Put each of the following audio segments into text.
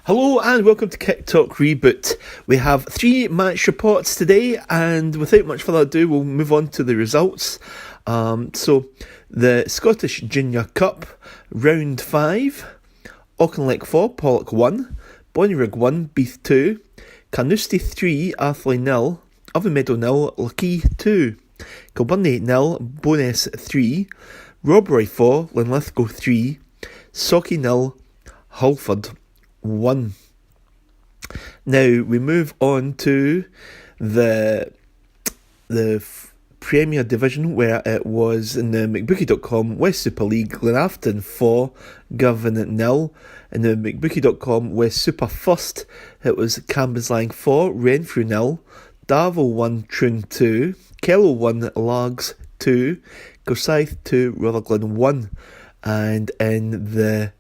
Hello and welcome to Kicktalk Reboot. We have 3 match reports today, and without much further ado, we'll move on to the results. So, the Scottish Junior Cup, Round 5, Auchinleck 4, Pollok 1, Bonnyrigg 1, Beath 2, Carnoustie 3, Athlone 0, Irvine Meadow 0, Lochee 2, Kilbirnie 0, Bowness 3, Robroy 4, Linlithgow 3, Sauchie 0, Halford 1. Now we move on to the Premier Division, where it was in the McBookie.com West Super League, Glenafton 4, Govan 0. In the McBookie.com West Super First, it was Cambuslang 4, Renfrew 0, Darvel 1, Troon 2, Kello 1, Largs 2, Gossyth 2, Rutherglen 1. And it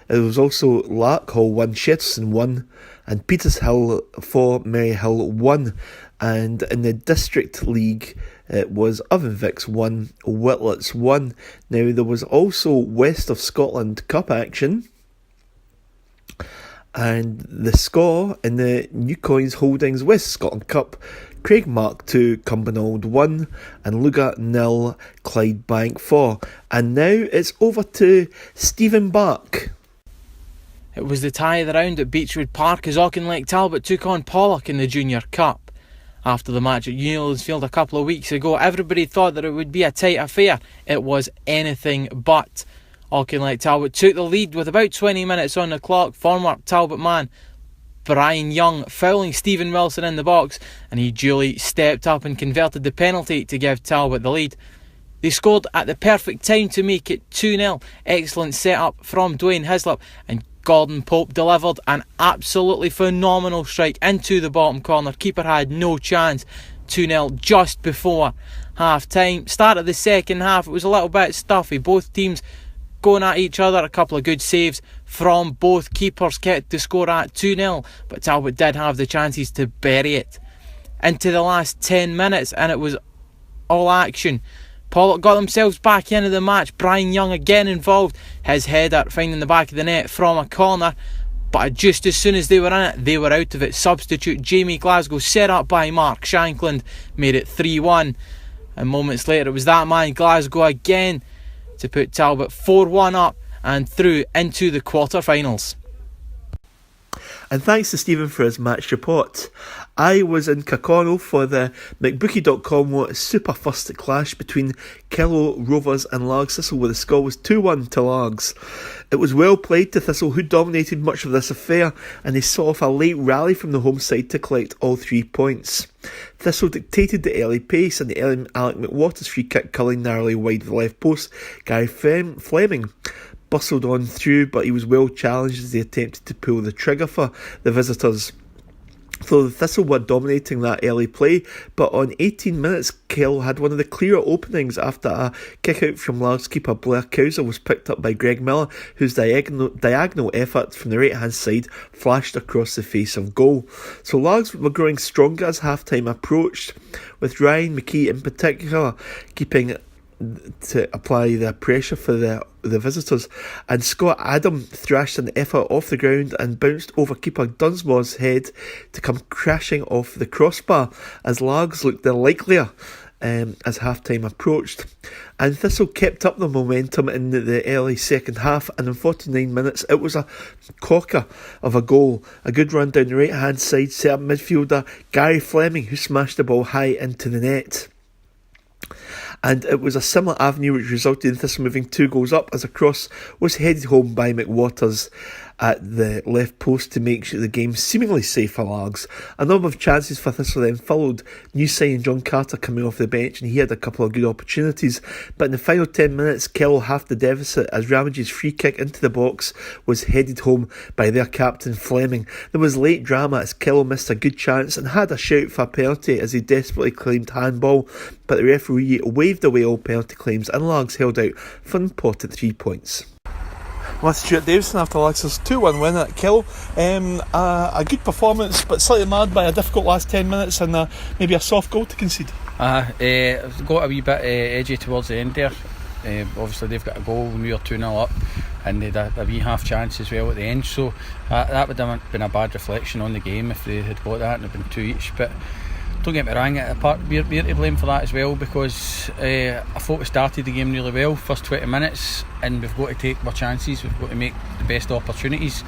was also Larkhall 1, Shetterson 1, and Petershill 4, Maryhill 1. And in the District League, it was Ovenvix 1, Whitlets 1. Now, there was also West of Scotland Cup action. And the score in the New Coins Holdings West Scotland Cup, Craigmark 2, Cumbernauld 1, and Luga 0, Clydebank 4. And now it's over to Stephen Bark. It was the tie of the round at Beechwood Park as Auchinleck Talbot took on Pollok in the Junior Cup. After the match at Newlandsfield a couple of weeks ago, everybody thought that it would be a tight affair. It was anything but. Auchinleck Talbot took the lead with about 20 minutes on the clock. Former Talbot man Brian Young fouling Stephen Wilson in the box, and he duly stepped up and converted the penalty to give Talbot the lead. They scored at the perfect time to make it 2-0. Excellent set-up from Dwayne Hislop, and Gordon Pope delivered an absolutely phenomenal strike into the bottom corner. Keeper had no chance. 2-0 just before half-time. Start of the second half, it was a little bit stuffy. Both teams going at each other. A couple of good saves from both keepers kept the score at 2-0, but Talbot did have the chances to bury it. Into the last 10 minutes, and it was all action. Pollok got themselves back into the match. Brian Young again involved. His header finding the back of the net from a corner, but just as soon as they were in it, they were out of it. Substitute Jamie Glasgow, set up by Mark Shankland, made it 3-1. And moments later, it was that man Glasgow again to put Talbot 4-1 up and through into the quarter-finals. And thanks to Stephen for his match report. I was in Kirkconnell for the McBookie.com Super First clash between Kello, Rovers and Largs Thistle, where the score was 2-1 to Largs. It was well played to Thistle, who dominated much of this affair, and they saw off a late rally from the home side to collect all 3 points. Thistle dictated the early pace, and the early Alec McWater's free kick culling narrowly wide of the left post. Gary Fleming bustled on through, but he was well challenged as they attempted to pull the trigger for the visitors. So the Thistle were dominating that early play, but on 18 minutes, Kello had one of the clearer openings after a kick out from Largs keeper Blair Cowser was picked up by Greg Miller, whose diagonal effort from the right hand side flashed across the face of goal. So Largs were growing stronger as half time approached, with Ryan McKee in particular keeping to apply the pressure for the visitors, and Scott Adam thrashed an effort off the ground and bounced over keeper Dunsmore's head to come crashing off the crossbar as Largs looked the likelier as half time approached. And Thistle kept up the momentum in the early second half, and in 49 minutes it was a corker of a goal. A good run down the right hand side set up midfielder Gary Fleming, who smashed the ball high into the net. And it was a similar avenue which resulted in Thistle moving 2 goals up as a cross was headed home by McWaters at the left post to make the game seemingly safe for Largs. A number of chances for Thistle then followed, new signing John Carter coming off the bench, and he had a couple of good opportunities, but in the final 10 minutes Kello halved the deficit as Ramage's free kick into the box was headed home by their captain Fleming. There was late drama as Kello missed a good chance and had a shout for a penalty as he desperately claimed handball, but the referee waved away all penalty claims and Largs held out for an important 3 points. With Stuart Davison after Largs' 2-1 win at Kello. A good performance, but slightly marred by a difficult last 10 minutes and maybe a soft goal to concede. Got a wee bit edgy towards the end there. Obviously they've got a goal when we were 2-0 up. and they had a wee half chance as well at the end, so that would have been a bad reflection on the game if they had got that and it had been 2 each. But don't get me wrong, we're to blame for that as well, because I thought we started the game really well, first 20 minutes, and we've got to take our chances, we've got to make the best opportunities.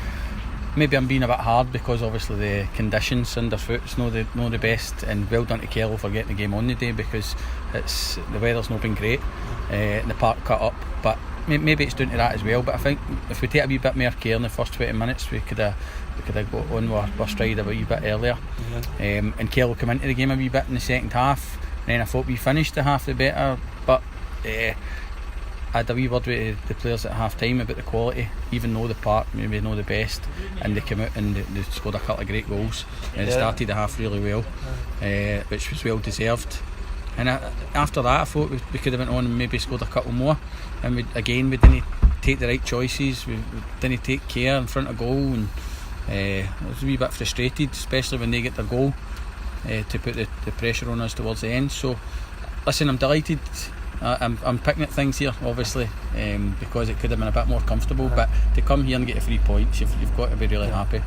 Maybe I'm being a bit hard because obviously the conditions underfoot's not the best, and well done to Kello for getting the game on the day, because the weather's not been great and the park cut up, but maybe it's down to that as well. But I think if we take a wee bit more care in the first 20 minutes, we could have got on with our stride a wee bit earlier. And Kello came into the game a wee bit in the second half, and then I thought we finished the half the better, but I had a wee word with the players at half time about the quality, even though the park maybe not the best, and they came out and they scored a couple of great goals, and they started the half really well, which was well deserved. And after that I thought we could have went on and maybe scored a couple more, and we didn't take the right choices, we didn't take care in front of goal, and I was a wee bit frustrated, especially when they get their goal, to put the pressure on us towards the end. So listen, I'm delighted. I'm picking at things here, obviously, because it could have been a bit more comfortable, but to come here and get 3 points, you've got to be really happy.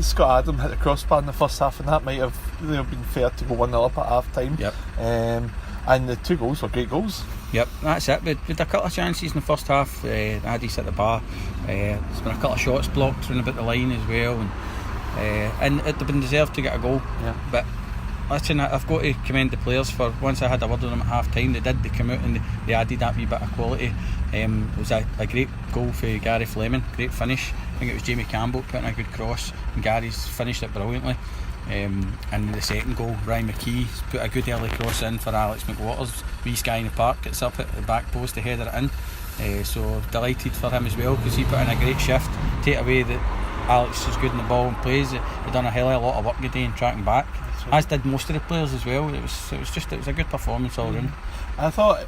Scott Adam hit the crossbar in the first half, and that might have been fair to go 1-0 up at half time. Yep. And the 2 goals were great goals. Yep, that's it. We had a couple of chances in the first half. Addy's hit the bar. There's been a couple of shots blocked around about the line as well, and it had been deserved to get a goal. Yeah. But listen, I've got to commend the players for, once I had a word with them at half time, they come out and they added that wee bit of quality. It was a great goal for Gary Fleming, great finish. I think it was Jamie Campbell putting a good cross, and Gary's finished it brilliantly. And the second goal, Ryan McKee's put a good early cross in for Alex McWaters. Wee Sky in the Park gets up at the back post to header it in. So delighted for him as well, because he put in a great shift. Take away that Alex is good in the ball and plays. He done a hell of a lot of work today in tracking back, as did most of the players as well. It was a good performance all round. I thought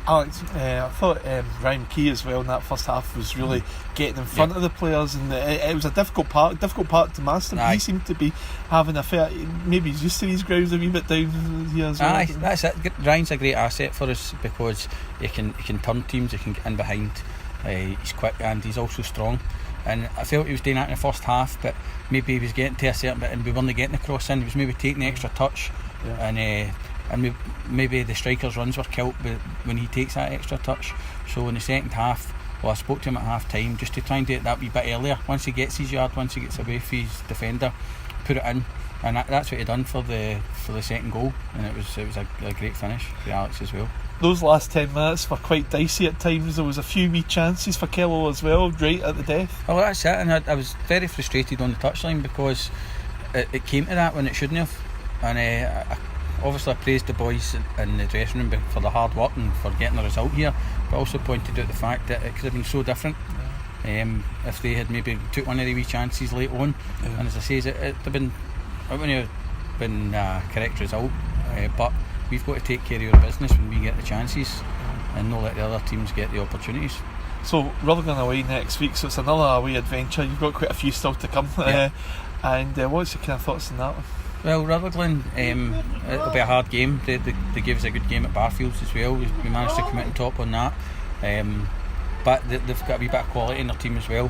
Ryan Key as well in that first half was really getting in front of the players, and it was a difficult part to master. He seemed to be having a fair, maybe he's used to these grounds a wee bit down here as well. That's it. Ryan's a great asset for us, because he can turn teams, he can get in behind. He's quick and he's also strong. And I felt he was doing that in the first half, but maybe he was getting to a certain bit and we weren't getting the cross in. He was maybe taking the extra touch, and maybe the striker's runs were killed when he takes that extra touch. So in the second half, I spoke to him at half time just to try and do it that wee bit earlier. Once he gets his yard, once he gets away from his defender, put it in, and that's what he done for the second goal. And it was a great finish for Alex as well. Those last 10 minutes were quite dicey at times. There was a few wee chances for Kello as well, right at the death. Oh, that's it, and I was very frustrated on the touchline, because it came to that when it shouldn't have. And obviously I praised the boys in the dressing room for the hard work and for getting the result here, but also pointed out the fact that it could have been so different if they had maybe took one of the wee chances late on. And as I say, it wouldn't have been a correct result, but we've got to take care of our business when we get the chances and not let the other teams get the opportunities. So Rutherglen away next week, so it's another away adventure. You've got quite a few still to come. And what's your kind of thoughts on that one? Well, Rutherglen, it'll be a hard game. They gave us a good game at Barfields as well. We managed to come out on top on that. But they've got a wee bit of quality in their team as well.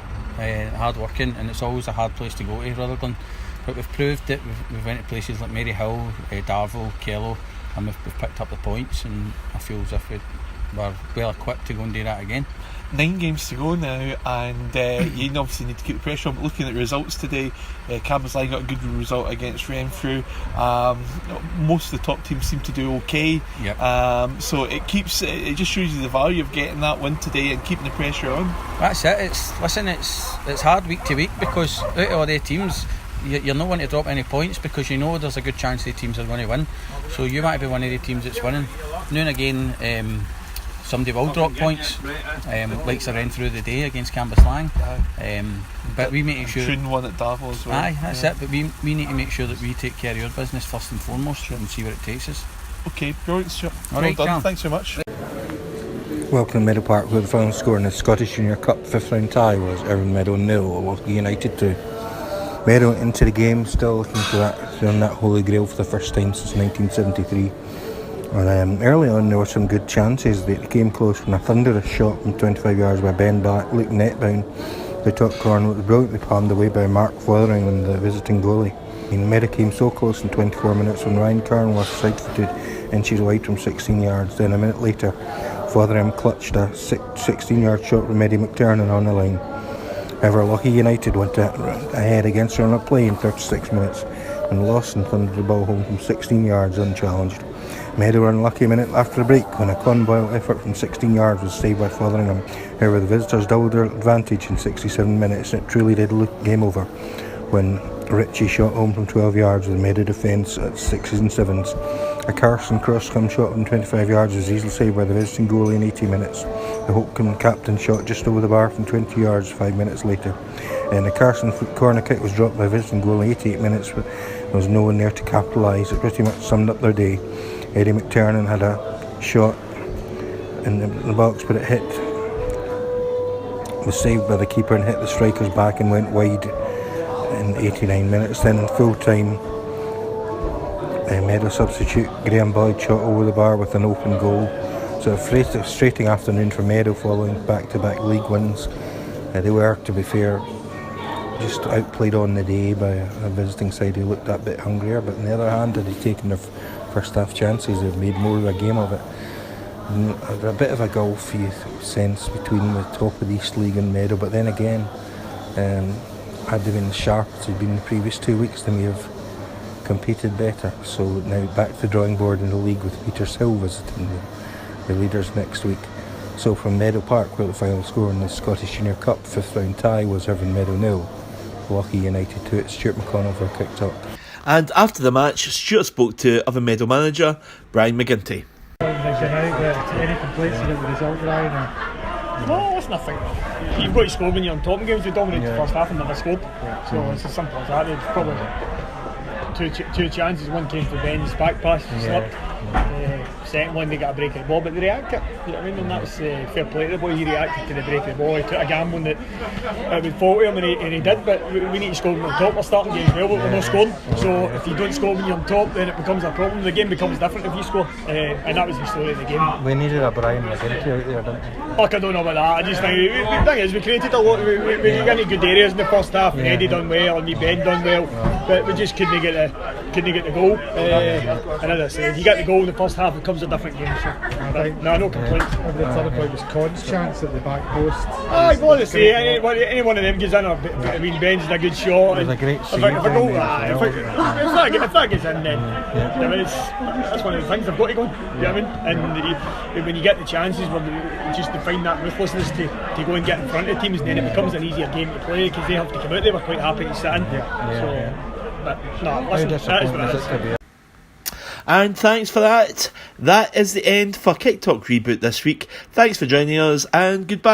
Hard working, and it's always a hard place to go to, Rutherglen. But we've proved that we've went to places like Maryhill, Darvel, Kello, and we've picked up the points, and I feel as if we're well equipped to go and do that again. 9 games to go now, and you obviously need to keep the pressure on. But looking at the results today, Cambuslang got a good result against Renfrew. Most of the top teams seem to do okay. Yep. So it just shows you the value of getting that win today and keeping the pressure on. That's it. It's hard week to week, because out of all the teams, you're not wanting to drop any points, because you know there's a good chance the teams are going to win. So you might be one of the teams that's winning. Now and again, somebody will drop points, like they ran through the day against Cambuslang. But we make sure. Shouldn't won at Darvel as well. Aye, that's it. But we need to make sure that we take care of our business first and foremost, and see where it takes us. Okay, brilliant, Stuart. Alright, well done. Thanks very much. Welcome to Meadow Park, where the final score in the Scottish Junior Cup 5th round tie was Irvine Meadow 0, Lochee United 2. Meadow into the game, still looking for that holy grail for the first time since 1973. Well, early on there were some good chances. They came close from a thunderous shot from 25 yards by Ben Black, looked net bound. The top corner was brilliantly palmed away by Mark Fotheringham, the visiting goalie. Meadow came so close in 24 minutes when Ryan Kern was side-footed inches wide from 16 yards. Then a minute later, Fotheringham clutched a 16-yard shot from Eddie McTiernan on the line. However, Lochee United went ahead against run of play in 36 minutes and lost and thundered the ball home from 16 yards unchallenged. Meadow were unlucky a minute after the break when a convoy effort from 16 yards was saved by Fotheringham. However, the visitors doubled their advantage in 67 minutes and it truly did look game over when Ritchie shot home from 12 yards with Meadow defence at 6s and 7s. A Carson cross-come shot from 25 yards was easily saved by the visiting goalie in 80 minutes. The Hopkin captain shot just over the bar from 20 yards 5 minutes later. And the Carson corner kick was dropped by visiting goalie in 88 minutes, but there was no one there to capitalise. It pretty much summed up their day. Eddie McTiernan had a shot in the box, but it was saved by the keeper and hit the striker's back and went wide in 89 minutes. Then in full time, Meadow substitute Graham Boyd shot over the bar with an open goal. So a frustrating afternoon for Meadow following back-to-back league wins. They were, to be fair, just outplayed on the day by a visiting side who looked that bit hungrier, but on the other hand, had they taken their first half chances, they've made more of a game of it. And a bit of a gulfy sense between the top of the East League and Meadow, but then again, had they been sharp as they'd been in the previous 2 weeks, they may have competed better. So now back to the drawing board in the league with Petershill visiting the leaders next week. So from Meadow Park, where the final score in the Scottish Junior Cup 5th round tie was Irvine Meadow 0, Lochee United 2. It's Stuart McConnell for Kicktalk. And after the match, Stuart spoke to Irvine Meadow manager Brian McGinty. Any complaints about the result, Ryan? No, listen, I think you've got to score when you're on top in games. They dominated the first half and never scored. So it's as simple as that. They've probably two chances. One came for Ben's back pass, slipped. Second one, they got a break of the ball, but they reacted. You know what I mean? And that's fair play to the boy. He reacted to the break of the ball. He took a gamble that it would fall to him, and he did. But we need to score when we're on top. We're starting games well, but we're not scoring. So if you don't score when you're on top, then it becomes a problem. The game becomes different if you score, and that was the story of the game. We needed a Brian McGinty out there, didn't we? Look, I don't know about that. I just think the thing is, we created a lot. We got into good areas in the first half, and Eddie done well, and Ben done well, but we just couldn't get the goal. And as I said, you get the goal in the first half, it becomes a different game. So, no complaints. The other point was Con's chance at the back post. I want to say any one of them gets in. I mean, Ben's a good shot. It was a great save. If that gets in, then that's one of the things they've got to go. You know what I mean? And when you get the chances, just to find that ruthlessness to go and get in front of teams, and then it becomes an easier game to play because they have to come out. They were quite happy to sit in. But no, listen, that is what it is. And thanks for that. That is the end for Kicktalk Reboot this week. Thanks for joining us and goodbye.